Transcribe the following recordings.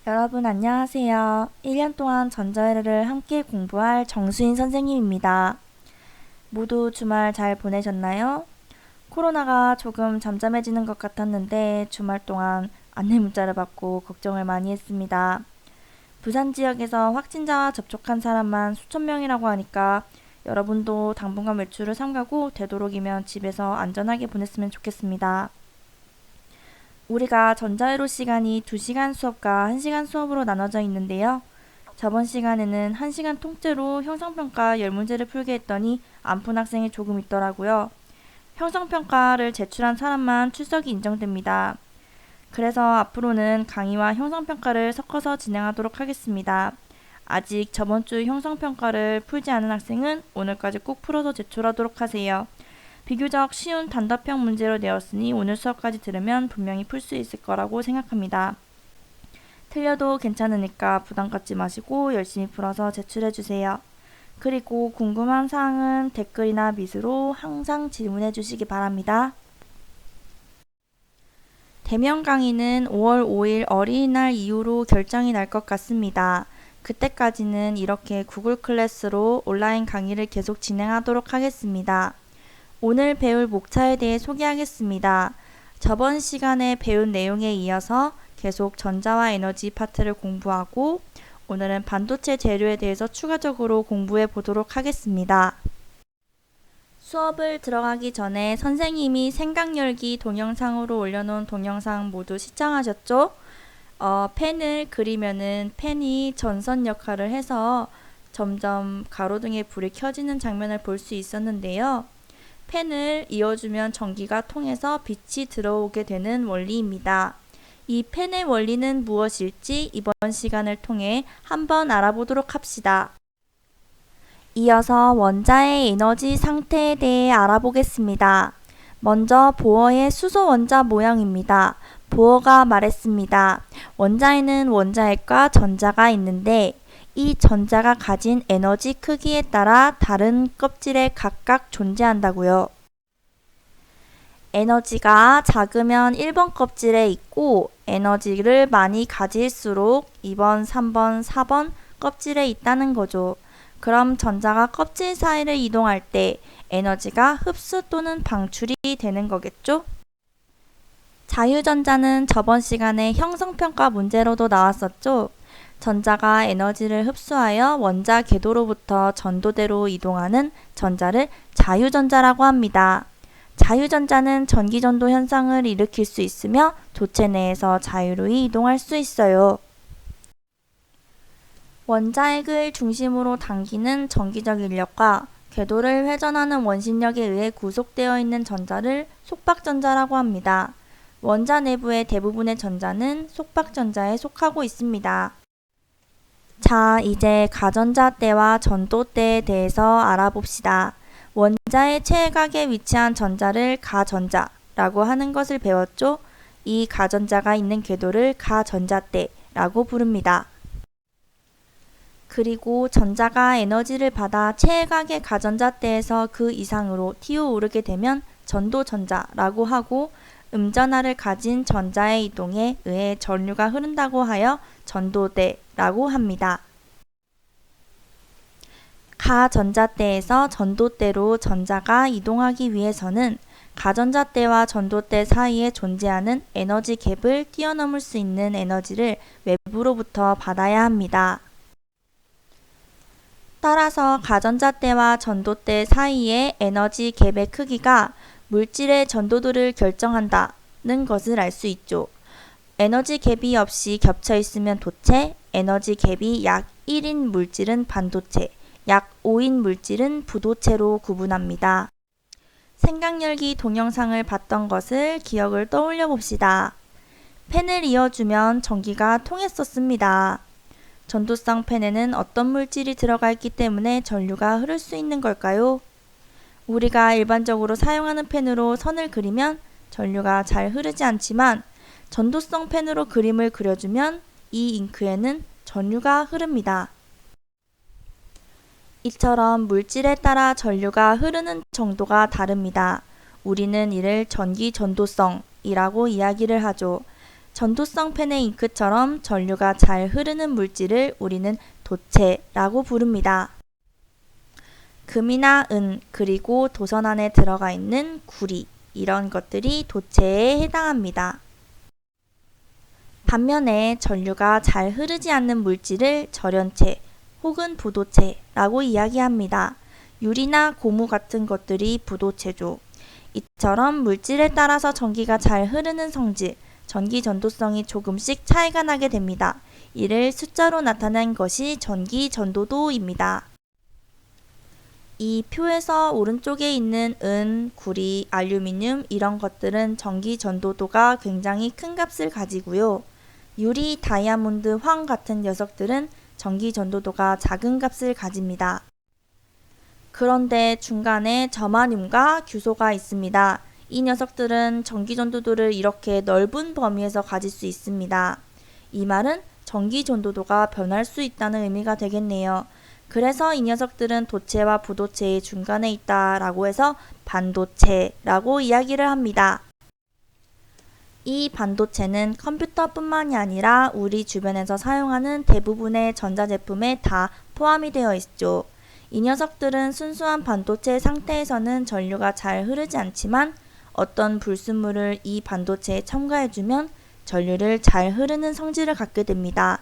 여러분 안녕하세요. 1년 동안 전자회를 함께 공부할 정수인 선생님입니다. 모두 주말 잘 보내셨나요? 코로나가 조금 잠잠해지는 것 같았는데 주말 동안 안내 문자를 받고 걱정을 많이 했습니다. 부산 지역에서 확진자와 접촉한 사람만 수천 명이라고 하니까 여러분도 당분간 외출을 삼가고 되도록이면 집에서 안전하게 보냈으면 좋겠습니다. 우리가 전자회로 시간이 2시간 수업과 1시간 수업으로 나눠져 있는데요. 저번 시간에는 1시간 통째로 형성평가 10문제를 풀게 했더니 안 푼 학생이 조금 있더라고요. 형성평가를 제출한 사람만 출석이 인정됩니다. 그래서 앞으로는 강의와 형성평가를 섞어서 진행하도록 하겠습니다. 아직 저번 주 형성평가를 풀지 않은 학생은 오늘까지 꼭 풀어서 제출하도록 하세요. 비교적 쉬운 단답형 문제로 내었으니 오늘 수업까지 들으면 분명히 풀 수 있을 거라고 생각합니다. 틀려도 괜찮으니까 부담 갖지 마시고 열심히 풀어서 제출해주세요. 그리고 궁금한 사항은 댓글이나 미수로 항상 질문해 주시기 바랍니다. 대면 강의는 5월 5일 어린이날 이후로 결정이 날 것 같습니다. 그때까지는 이렇게 구글 클래스로 온라인 강의를 계속 진행하도록 하겠습니다. 오늘 배울 목차에 대해 소개하겠습니다. 저번 시간에 배운 내용에 이어서 계속 전자와 에너지 파트를 공부하고 오늘은 반도체 재료에 대해서 추가적으로 공부해 보도록 하겠습니다. 수업을 들어가기 전에 선생님이 생각열기 동영상으로 올려놓은 동영상 모두 시청하셨죠? 펜을 그리면은 펜이 전선 역할을 해서 점점 가로등의 불이 켜지는 장면을 볼 수 있었는데요. 펜을 이어주면 전기가 통해서 빛이 들어오게 되는 원리입니다. 이 펜의 원리는 무엇일지 이번 시간을 통해 한번 알아보도록 합시다. 이어서 원자의 에너지 상태에 대해 알아보겠습니다. 먼저 보어의 수소 원자 모형입니다. 보어가 말했습니다. 원자에는 원자핵과 전자가 있는데 이 전자가 가진 에너지 크기에 따라 다른 껍질에 각각 존재한다고요. 에너지가 작으면 1번 껍질에 있고 에너지를 많이 가질수록 2번, 3번, 4번 껍질에 있다는 거죠. 그럼 전자가 껍질 사이를 이동할 때 에너지가 흡수 또는 방출이 되는 거겠죠? 자유전자는 저번 시간에 형성평가 문제로도 나왔었죠? 전자가 에너지를 흡수하여 원자 궤도로부터 전도대로 이동하는 전자를 자유전자라고 합니다. 자유전자는 전기전도 현상을 일으킬 수 있으며 도체 내에서 자유로이 이동할 수 있어요. 원자핵을 중심으로 당기는 전기적 인력과 궤도를 회전하는 원심력에 의해 구속되어 있는 전자를 속박전자라고 합니다. 원자 내부의 대부분의 전자는 속박전자에 속하고 있습니다. 자, 이제 가전자대와 전도대에 대해서 알아봅시다. 원자의 최외곽에 위치한 전자를 가전자라고 하는 것을 배웠죠? 이 가전자가 있는 궤도를 가전자대라고 부릅니다. 그리고 전자가 에너지를 받아 최외곽의 가전자대에서 그 이상으로 튀어오르게 되면 전도전자라고 하고 음전하를 가진 전자의 이동에 의해 전류가 흐른다고 하여 전도대라고 합니다. 가전자대에서 전도대로 전자가 이동하기 위해서는 가전자대와 전도대 사이에 존재하는 에너지 갭을 뛰어넘을 수 있는 에너지를 외부로부터 받아야 합니다. 따라서 가전자대와 전도대 사이의 에너지 갭의 크기가 물질의 전도도를 결정한다는 것을 알 수 있죠. 에너지 갭이 없이 겹쳐 있으면 도체, 에너지 갭이 약 1인 물질은 반도체, 약 5인 물질은 부도체로 구분합니다. 생각열기 동영상을 봤던 것을 기억을 떠올려 봅시다. 펜을 이어주면 전기가 통했었습니다. 전도성 펜에는 어떤 물질이 들어가 있기 때문에 전류가 흐를 수 있는 걸까요? 우리가 일반적으로 사용하는 펜으로 선을 그리면 전류가 잘 흐르지 않지만 전도성 펜으로 그림을 그려주면 이 잉크에는 전류가 흐릅니다. 이처럼 물질에 따라 전류가 흐르는 정도가 다릅니다. 우리는 이를 전기 전도성이라고 이야기를 하죠. 전도성 펜의 잉크처럼 전류가 잘 흐르는 물질을 우리는 도체라고 부릅니다. 금이나 은, 그리고 도선 안에 들어가 있는 구리, 이런 것들이 도체에 해당합니다. 반면에 전류가 잘 흐르지 않는 물질을 절연체 혹은 부도체라고 이야기합니다. 유리나 고무 같은 것들이 부도체죠. 이처럼 물질에 따라서 전기가 잘 흐르는 성질, 전기 전도성이 조금씩 차이가 나게 됩니다. 이를 숫자로 나타낸 것이 전기 전도도입니다. 이 표에서 오른쪽에 있는 은, 구리, 알루미늄 이런 것들은 전기 전도도가 굉장히 큰 값을 가지고요. 유리, 다이아몬드, 황 같은 녀석들은 전기 전도도가 작은 값을 가집니다. 그런데 중간에 저마늄과 규소가 있습니다. 이 녀석들은 전기 전도도를 이렇게 넓은 범위에서 가질 수 있습니다. 이 말은 전기 전도도가 변할 수 있다는 의미가 되겠네요. 그래서 이 녀석들은 도체와 부도체의 중간에 있다라고 해서 반도체라고 이야기를 합니다. 이 반도체는 컴퓨터뿐만이 아니라 우리 주변에서 사용하는 대부분의 전자제품에 다 포함이 되어 있죠. 이 녀석들은 순수한 반도체 상태에서는 전류가 잘 흐르지 않지만 어떤 불순물을 이 반도체에 첨가해주면 전류를 잘 흐르는 성질을 갖게 됩니다.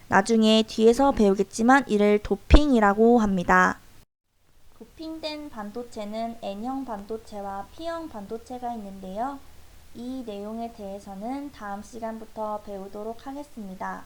나중에 뒤에서 배우겠지만 이를 도핑이라고 합니다. 도핑된 반도체는 N형 반도체와 P형 반도체가 있는데요. 이 내용에 대해서는 다음 시간부터 배우도록 하겠습니다.